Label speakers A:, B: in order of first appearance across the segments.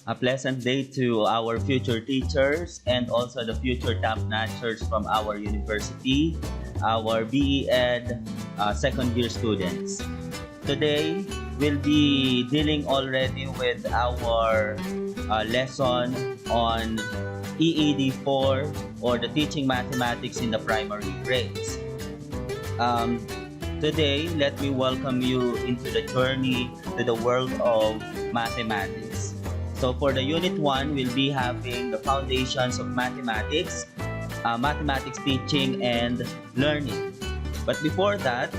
A: A pleasant day to our future teachers and also the future top notchers from our university, our BE Ed second year students. Today, we'll be dealing already with our lesson on EED4 or the teaching mathematics in the primary grades. Um, Today, let me welcome you into the journey to the world of mathematics. So for the Unit 1, we'll be having the foundations of mathematics, mathematics teaching and learning. But before that,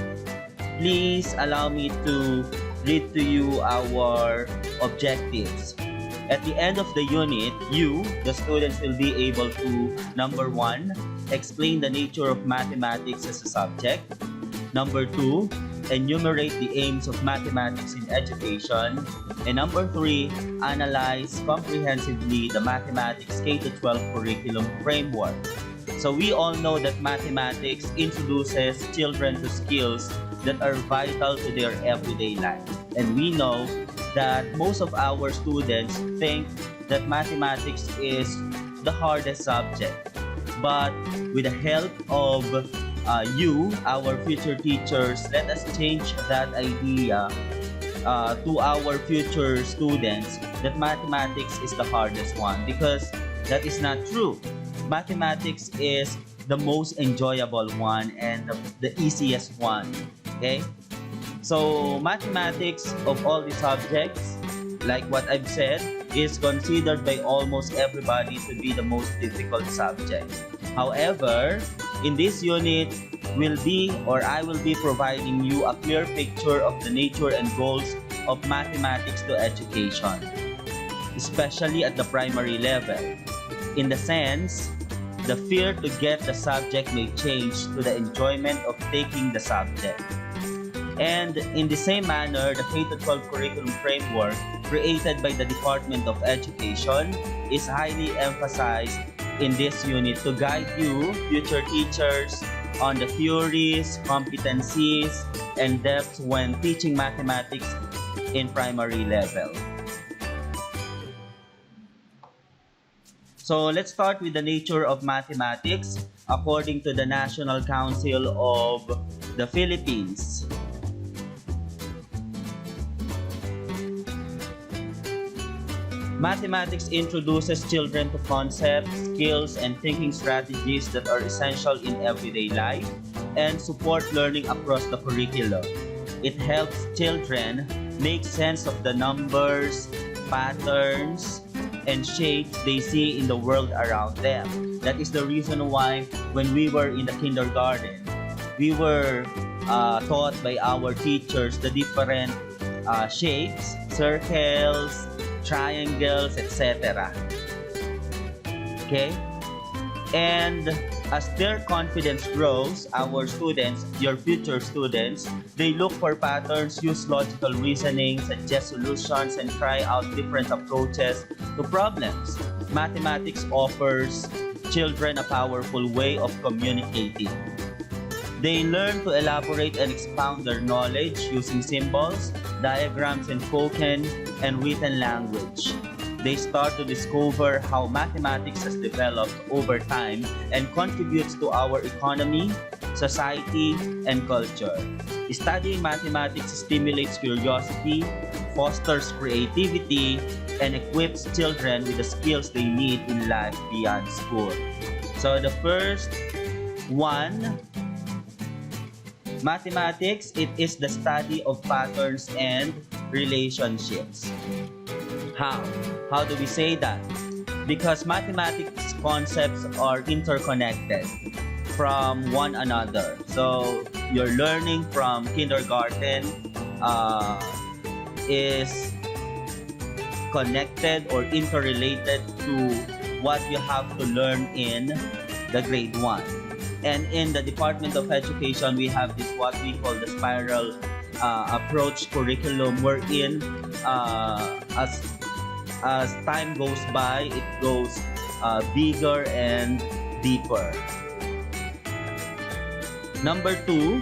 A: please allow me to read to you our objectives. At the end of the unit, you, the students, will be able to, number 1, explain the nature of mathematics as a subject. Number 2, enumerate the aims of mathematics in education. And number 3, analyze comprehensively the mathematics K-12 curriculum framework. So we all know that mathematics introduces children to skills that are vital to their everyday life. And we know that most of our students think that mathematics is the hardest subject. But with the help of you, our future teachers, let us change that idea to our future students that mathematics is the hardest one, because that is not true. Mathematics is the most enjoyable one and the easiest one. Okay? So mathematics of all the subjects, like what I've said, is considered by almost everybody to be the most difficult subject. However, in this unit, I will be providing you a clear picture of the nature and goals of mathematics to education, especially at the primary level. In the sense, the fear to get the subject may change to the enjoyment of taking the subject. And in the same manner, the K-12 curriculum framework created by the Department of Education is highly emphasized in this unit to guide you, future teachers, on the theories, competencies, and depths when teaching mathematics in primary level. So let's start with the nature of mathematics according to the National Council of the Philippines. Mathematics introduces children to concepts, skills, and thinking strategies that are essential in everyday life and support learning across the curriculum. It helps children make sense of the numbers, patterns, and shapes they see in the world around them. That is the reason why when we were in the kindergarten, we were taught by our teachers the different shapes, circles, triangles, etc. Okay? And as their confidence grows, our students, your future students, they look for patterns, use logical reasoning, suggest solutions, and try out different approaches to problems. Mathematics offers children a powerful way of communicating. They learn to elaborate and expound their knowledge using symbols, diagrams, and spoken and written language. They start to discover how mathematics has developed over time and contributes to our economy, society, and culture. Studying mathematics stimulates curiosity, fosters creativity, and equips children with the skills they need in life beyond school. So the first one, mathematics, it is the study of patterns and relationships. How? How do we say that? Because mathematics concepts are interconnected from one another. So your learning from kindergarten is connected or interrelated to what you have to learn in the grade 1. And in the Department of Education, we have this what we call the spiral approach curriculum, wherein as time goes by, it goes bigger and deeper. Number 2,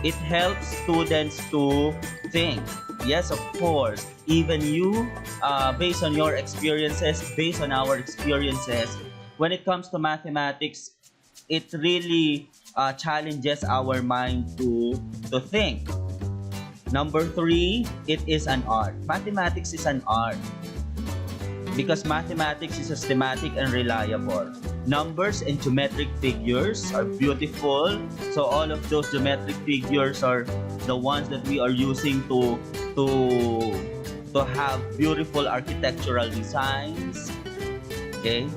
A: it helps students to think. Yes, of course. Even you, based on your experiences, based on our experiences, when it comes to mathematics, it really challenges our mind to think. Number three, it is an art. Mathematics is an art because mathematics is systematic and reliable. Numbers and geometric figures are beautiful. So all of those geometric figures are the ones that we are using to have beautiful architectural designs. Okay?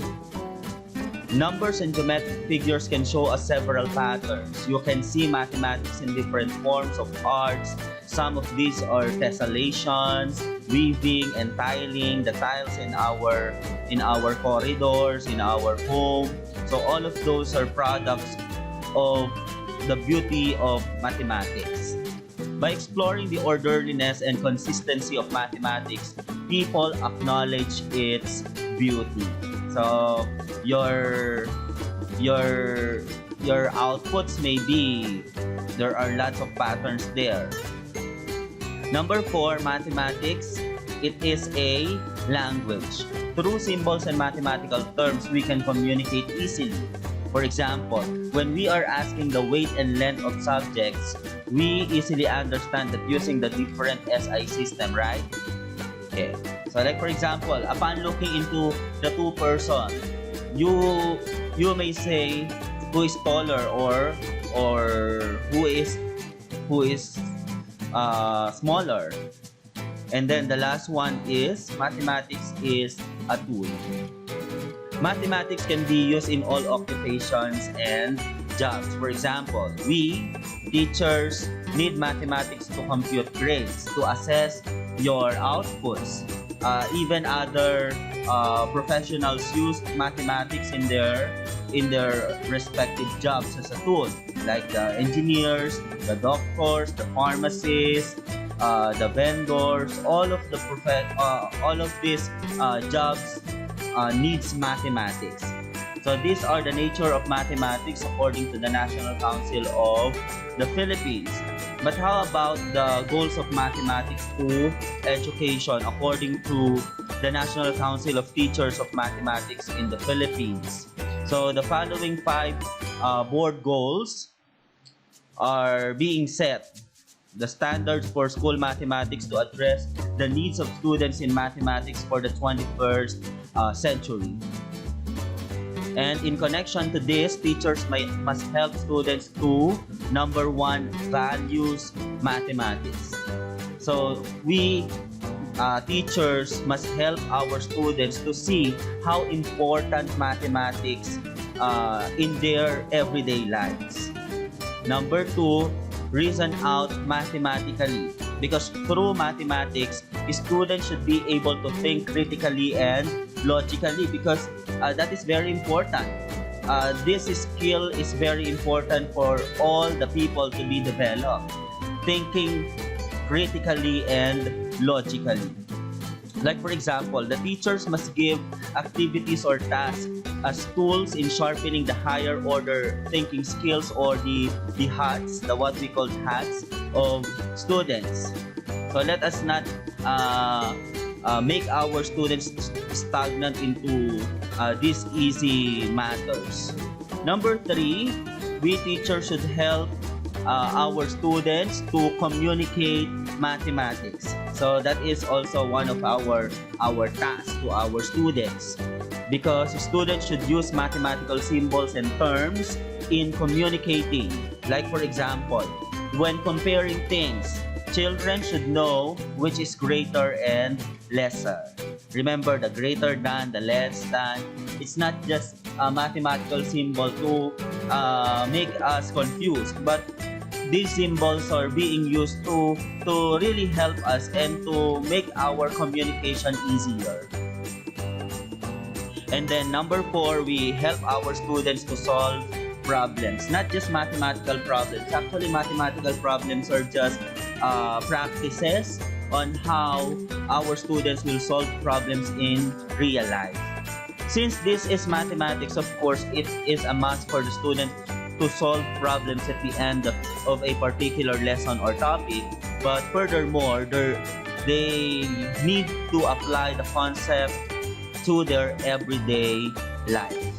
A: Numbers and geometric figures can show us several patterns. You can see mathematics in different forms of arts. Some of these are tessellations, weaving and tiling, the tiles in our corridors, in our home. So all of those are products of the beauty of mathematics. By exploring the orderliness and consistency of mathematics, people acknowledge its beauty. So your outputs may be, there are lots of patterns there. Number four, mathematics, it is a language. Through symbols and mathematical terms, we can communicate easily. For example, when we are asking the weight and length of subjects, we easily understand that using the different SI system, right? Okay. So like for example, upon looking into the two person, you may say who is taller or who is smaller. And then the last one is mathematics is a tool. Mathematics can be used in all occupations and jobs. For example, we teachers need mathematics to compute grades, to assess your outputs. Even other professionals use mathematics in their respective jobs as a tool, like the engineers, the doctors, the pharmacists, the vendors. All of these jobs needs mathematics. So these are the nature of mathematics according to the National Council of the Philippines. But how about the goals of mathematics to education according to the National Council of Teachers of Mathematics in the Philippines? So the following 5 board goals are being set. The standards for school mathematics to address the needs of students in mathematics for the 21st century. And in connection to this, teachers must help students to, number 1, values mathematics. So we teachers must help our students to see how important mathematics in their everyday lives. Number 2, reason out mathematically, because through mathematics, students should be able to think critically and logically, because that is very important. This skill is very important for all the people to be developed, thinking critically and logically. Like for example, the teachers must give activities or tasks as tools in sharpening the higher order thinking skills, or the hats, what we call hats of students. So let us not make our students stagnant into these easy matters. Number 3, we teachers should help our students to communicate mathematics. So that is also one of our tasks to our students, because students should use mathematical symbols and terms in communicating. Like for example, when comparing things, children should know which is greater and lesser. Remember, the greater than, the less than. It's not just a mathematical symbol to make us confused, but these symbols are being used to really help us and to make our communication easier. And then number 4, we help our students to solve problems, not just mathematical problems. Actually, mathematical problems are just practices on how our students will solve problems in real life. Since this is mathematics, of course, it is a must for the student to solve problems at the end of a particular lesson or topic, but furthermore, they need to apply the concept to their everyday life.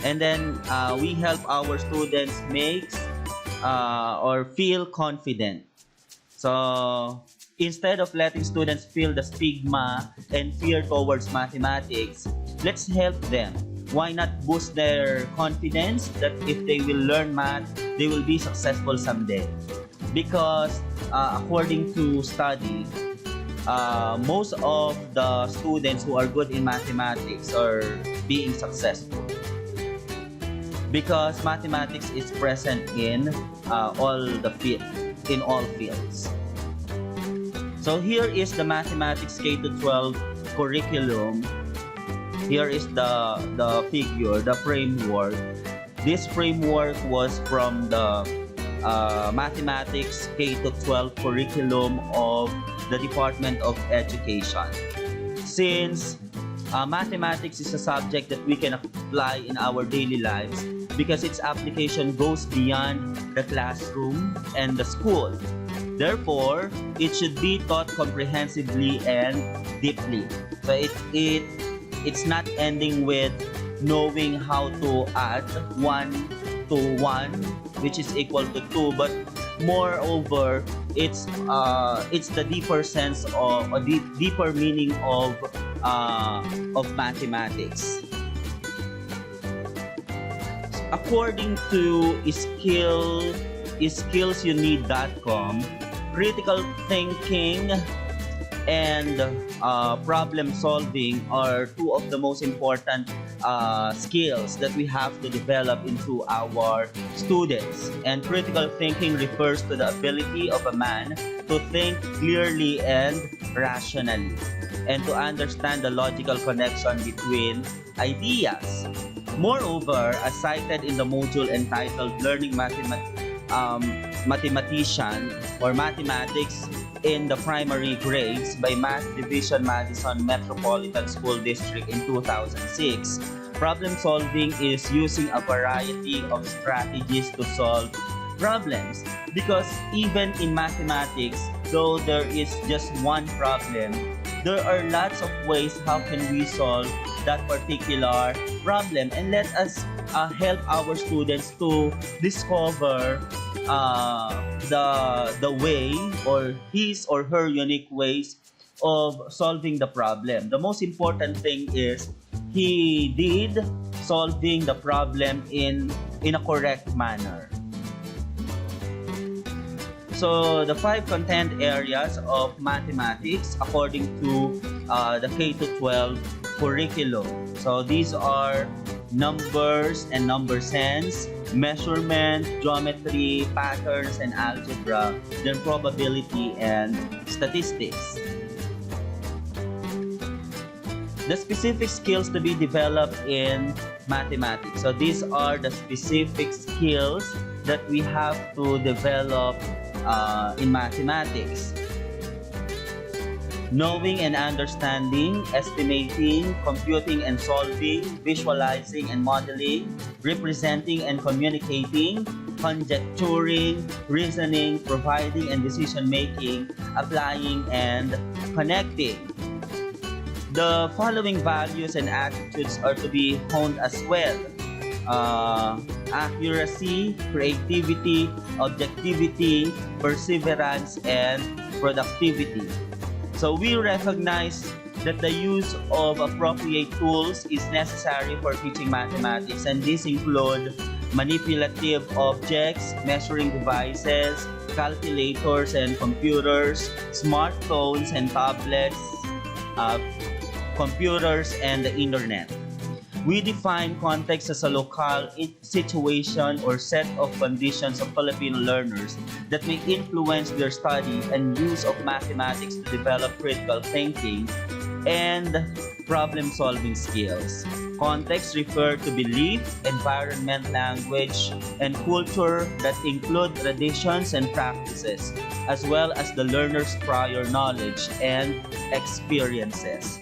A: And then we help our students make or feel confident. So instead of letting students feel the stigma and fear towards mathematics, let's help them. Why not boost their confidence that if they will learn math, they will be successful someday? Because according to study, most of the students who are good in mathematics are being successful because mathematics is present in all fields. So here is the mathematics K-12 curriculum. Here is the figure, the framework. This framework was from the mathematics K-12 curriculum of the Department of Education. Since mathematics is a subject that we can apply in our daily lives because its application goes beyond the classroom and the school. Therefore, it should be taught comprehensively and deeply. So it's not ending with knowing how to add 1 to 1, which is equal to 2, but moreover, it's the deeper sense or the deeper meaning of mathematics. According to skillsyouneed.com, critical thinking and problem solving are two of the most important skills that we have to develop into our students. And critical thinking refers to the ability of a man to think clearly and rationally and to understand the logical connection between ideas. Moreover, as cited in the module entitled Learning Mathematician or Mathematics in the Primary Grades by Math Division Madison Metropolitan School District in 2006, problem solving is using a variety of strategies to solve problems. Because even in mathematics, though there is just one problem, there are lots of ways how can we solve that particular problem. And let us help our students to discover the way or his or her unique ways of solving the problem. The most important thing is he did solving the problem in a correct manner. So the 5 content areas of mathematics according to the K-12 curriculum. So these are numbers and number sense, measurement, geometry, patterns and algebra, then probability and statistics. The specific skills to be developed in mathematics. So these are the specific skills that we have to develop in mathematics. Knowing and understanding, estimating, computing and solving, visualizing and modeling, representing and communicating, conjecturing, reasoning, providing and decision making, applying and connecting. The following values and attitudes are to be honed as well. Accuracy, creativity, objectivity, perseverance, and productivity. So we recognize that the use of appropriate tools is necessary for teaching mathematics, and these include manipulative objects, measuring devices, calculators and computers, smartphones and tablets, computers and the internet. We define context as a local situation or set of conditions of Filipino learners that may influence their study and use of mathematics to develop critical thinking and problem-solving skills. Context refer to belief, environment, language, and culture that include traditions and practices, as well as the learner's prior knowledge and experiences.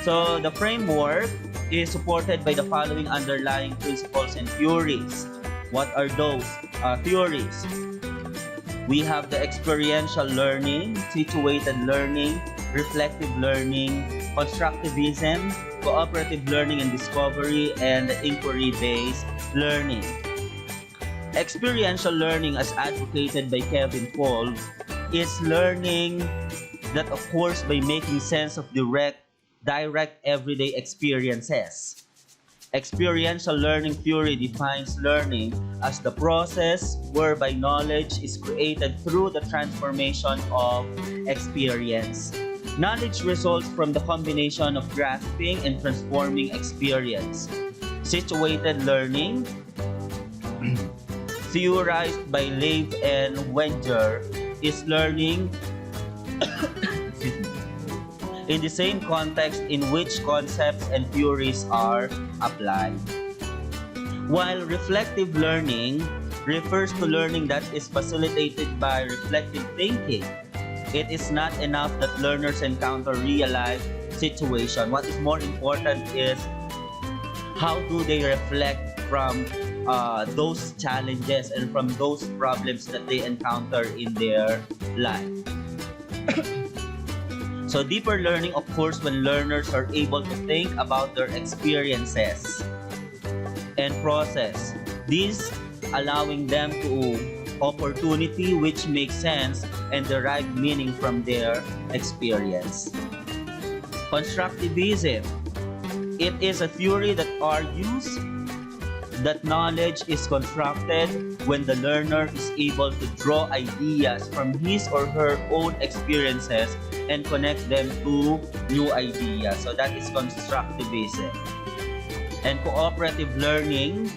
A: So the framework is supported by the following underlying principles and theories. What are those theories? We have the experiential learning, situated learning, reflective learning, constructivism, cooperative learning and discovery, and inquiry-based learning. Experiential learning, as advocated by Kevin Kolb, is learning that occurs by making sense of direct everyday experiences. Experiential learning theory defines learning as the process whereby knowledge is created through the transformation of experience. Knowledge results from the combination of grasping and transforming experience. Situated learning, theorized by Leib and Wenger, is learning in the same context in which concepts and theories are applied. While reflective learning refers to learning that is facilitated by reflective thinking, it is not enough that learners encounter real-life situation. What is more important is how do they reflect from those challenges and from those problems that they encounter in their life. So deeper learning occurs when learners are able to think about their experiences and process these, allowing them to opportunity which makes sense and derive meaning from their experience. Constructivism. It is a theory that argues that knowledge is constructed when the learner is able to draw ideas from his or her own experiences and connect them to new ideas. So that is constructivism. And cooperative learning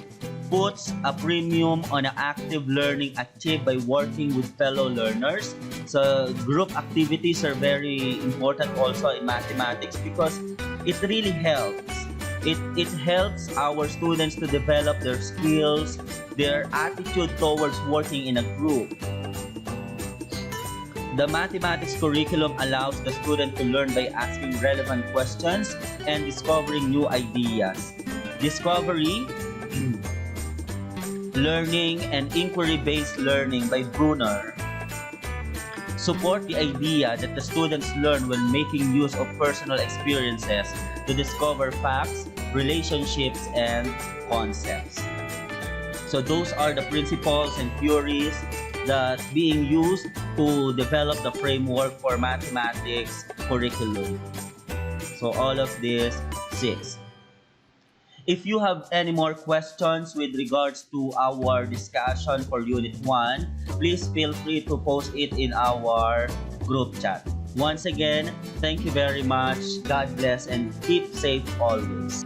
A: puts a premium on active learning achieved by working with fellow learners. So group activities are very important also in mathematics because it really helps. It helps our students to develop their skills, their attitude towards working in a group. The mathematics curriculum allows the student to learn by asking relevant questions and discovering new ideas. Discovery, learning, and inquiry-based learning by Brunner support the idea that the students learn when making use of personal experiences to discover facts, relationships, and concepts. So those are the principles and theories that being used to develop the framework for mathematics curriculum. So all of this 6. If you have any more questions with regards to our discussion for Unit 1, please feel free to post it in our group chat. Once again, thank you very much. God bless and keep safe always.